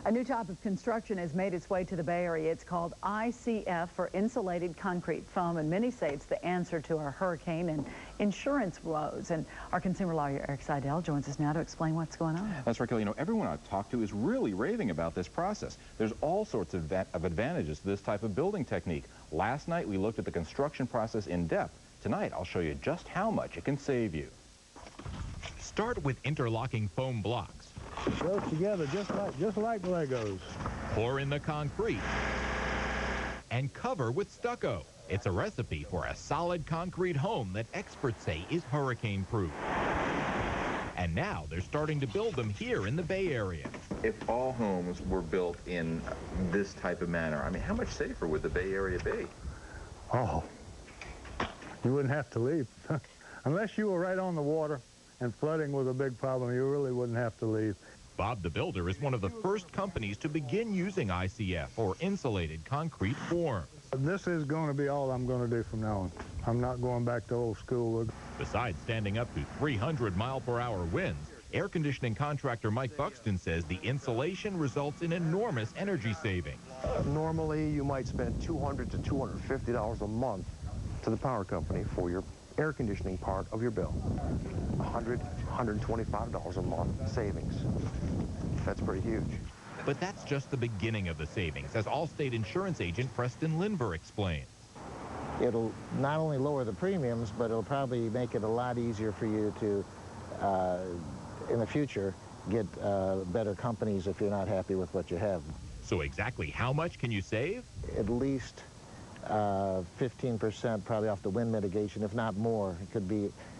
A new type of construction has made its way to the Bay Area. It's called ICF, for insulated concrete foam, and many say it's the answer to our hurricane and insurance woes. And our consumer lawyer, Eric Seidel, joins us now to explain what's going on. That's right, Kelly. You know, everyone I've talked to is really raving about this process. There's all sorts of advantages to this type of building technique. Last night, we looked at the construction process in depth. Tonight, I'll show you just how much it can save you. Start with interlocking foam blocks. Goes together just like Legos. Pour in the concrete and cover with stucco. It's a recipe for a solid concrete home that experts say is hurricane-proof. And now they're starting to build them here in the Bay Area. If all homes were built in this type of manner, I mean, how much safer would the Bay Area be? Oh, you wouldn't have to leave. Unless you were right on the water and flooding was a big problem, you really wouldn't have to leave. Bob the Builder is one of the first companies to begin using ICF, or insulated concrete forms. This is going to be all I'm going to do from now on. I'm not going back to old school. Besides standing up to 300-mile-per-hour winds, air conditioning contractor Mike Buxton says the insulation results in enormous energy savings. Normally, you might spend $200 to $250 a month to the power company for your air conditioning part of your bill. $100, $125 a month savings. That's pretty huge. But that's just the beginning of the savings, as Allstate insurance agent Preston Lindver explains. It'll not only lower the premiums, but it'll probably make it a lot easier for you to, in the future, get better companies if you're not happy with what you have. So exactly how much can you save? At least 15% probably off the wind mitigation, if not more. It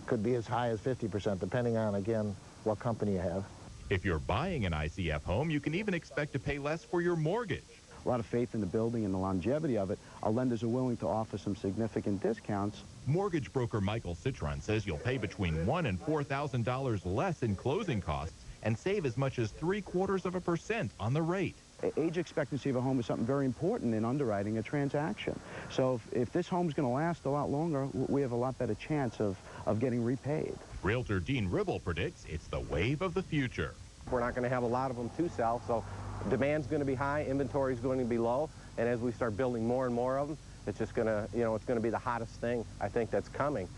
could be as high as 50%, depending on, again, what company you have. If you're buying an ICF home, you can even expect to pay less for your mortgage. A lot of faith in the building and the longevity of it. Our lenders are willing to offer some significant discounts. Mortgage broker Michael Citron says you'll pay between $1,000 and $4,000 less in closing costs and save as much as 0.75% on the rate. Age expectancy of a home is something very important in underwriting a transaction. So if this home's going to last a lot longer, we have a lot better chance of getting repaid. Realtor Dean Ribble predicts it's the wave of the future. We're not going to have a lot of them to sell, so demand's going to be high, inventory's going to be low, and as we start building more and more of them, it's just going to, it's going to be the hottest thing, I think, that's coming.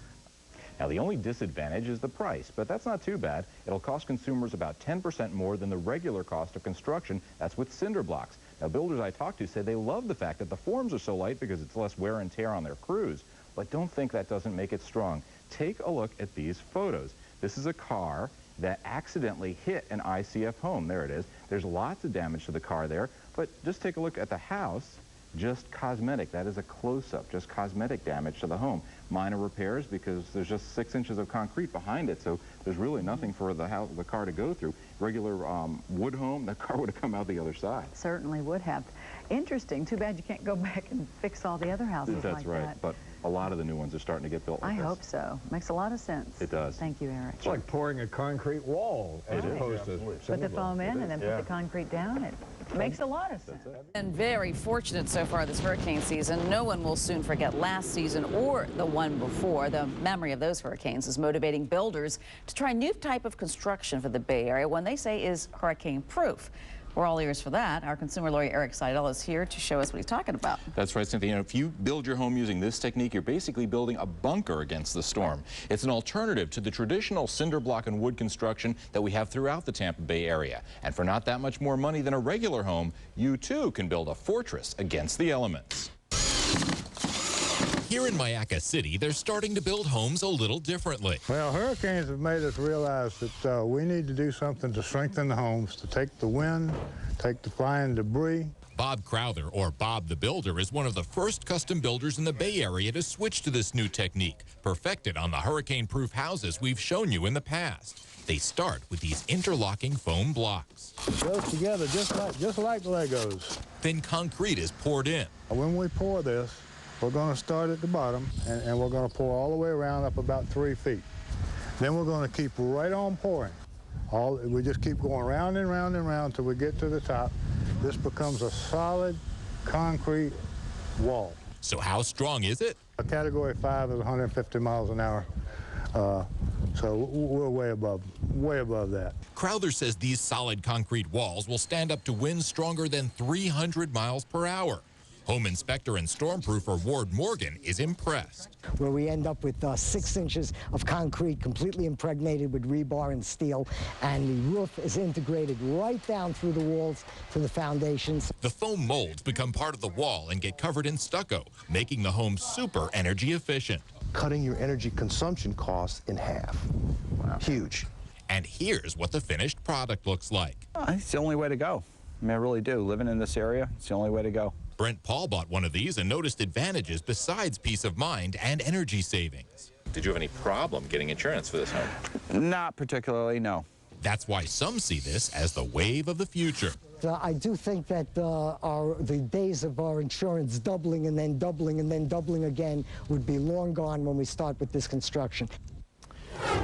Now, the only disadvantage is the price, but that's not too bad. It'll cost consumers about 10% more than the regular cost of construction. That's with cinder blocks. Now, builders I talked to say they love the fact that the forms are so light because it's less wear and tear on their crews, but don't think that doesn't make it strong. Take a look at these photos. This is a car that accidentally hit an ICF home. There it is. There's lots of damage to the car there, but just take a look at the house. Just cosmetic. That is a close-up, just cosmetic damage to the home. Minor repairs because there's just 6 inches of concrete behind it, so there's really nothing for the car to go through. Regular wood home, the car would have come out the other side. Certainly would have. Interesting. Too bad you can't go back and fix all the other houses like that. That's right, but a lot of the new ones are starting to get built like this. I hope so. Makes a lot of sense. It does. Thank you, Eric. It's like pouring a concrete wall as opposed to Put the foam in and then put the concrete down. It makes a lot of sense. And very fortunate so far this hurricane season. No one will soon forget last season or the one before. The memory of those hurricanes is motivating builders to try a new type of construction for the Bay Area, one they say is hurricane-proof. We're all ears for that. Our consumer lawyer, Eric Seidel, is here to show us what he's talking about. That's right, Cynthia. You know, if you build your home using this technique, you're basically building a bunker against the storm. It's an alternative to the traditional cinder block and wood construction that we have throughout the Tampa Bay area. And for not that much more money than a regular home, you too can build a fortress against the elements. Here in Mayaca City, they're starting to build homes a little differently. Well, hurricanes have made us realize that we need to do something to strengthen the homes, to take the wind, take the flying debris. Bob Crowther, or Bob the Builder, is one of the first custom builders in the Bay Area to switch to this new technique, perfected on the hurricane-proof houses we've shown you in the past. They start with these interlocking foam blocks. It goes together just like Legos. Then concrete is poured in. When we pour this, we're going to start at the bottom, and we're going to pour all the way around up about 3 feet. Then we're going to keep right on pouring. We just keep going round and round and round until we get to the top. This becomes a solid concrete wall. So how strong is it? A Category 5 is 150 miles an hour. So we're way above that. Crowther says these solid concrete walls will stand up to winds stronger than 300 miles per hour. Home inspector and stormproofer Ward Morgan is impressed. Where we end up with 6 inches of concrete completely impregnated with rebar and steel, and the roof is integrated right down through the walls to the foundations. The foam molds become part of the wall and get covered in stucco, making the home super energy efficient. Cutting your energy consumption costs in half. Wow. Huge. And here's what the finished product looks like. It's the only way to go. I mean, I really do. Living in this area, it's the only way to go. Brent Paul bought one of these and noticed advantages besides peace of mind and energy savings. Did you have any problem getting insurance for this home? Not particularly, no. That's why some see this as the wave of the future. I do think that the days of our insurance doubling and then doubling and then doubling again would be long gone when we start with this construction.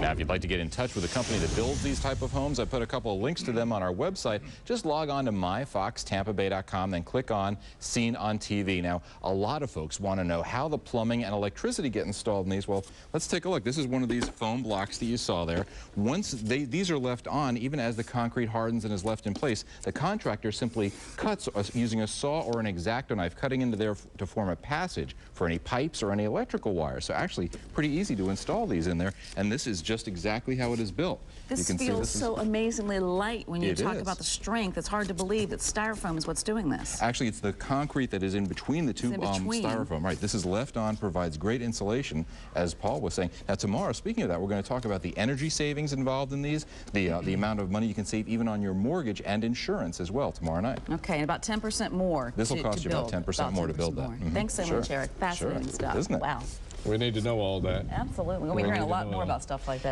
Now, if you'd like to get in touch with a company that builds these type of homes, I put a couple of links to them on our website. Just log on to myfoxtampabay.com, then click on Seen on TV. Now, a lot of folks want to know how the plumbing and electricity get installed in these. Well, let's take a look. This is one of these foam blocks that you saw there. Once these are left on, even as the concrete hardens and is left in place, the contractor simply cuts using a saw or an X-Acto knife, cutting into there to form a passage for any pipes or any electrical wires. So actually, pretty easy to install these in there. And this is just exactly how it is built. This feels so amazingly light when you talk about the strength. It's hard to believe that styrofoam is what's doing this. Actually, it's the concrete that is in between the two styrofoam. Right. This is left on, provides great insulation, as Paul was saying. Now, tomorrow, speaking of that, we're going to talk about the energy savings involved in these, the amount of money you can save even on your mortgage and insurance as well tomorrow night. Okay, and about 10% more. This will cost you about 10% more to build that. Thanks so much, Eric. Fascinating stuff. Isn't it? Wow. We need to know all that. Absolutely. We'll be hearing a lot more about stuff like that.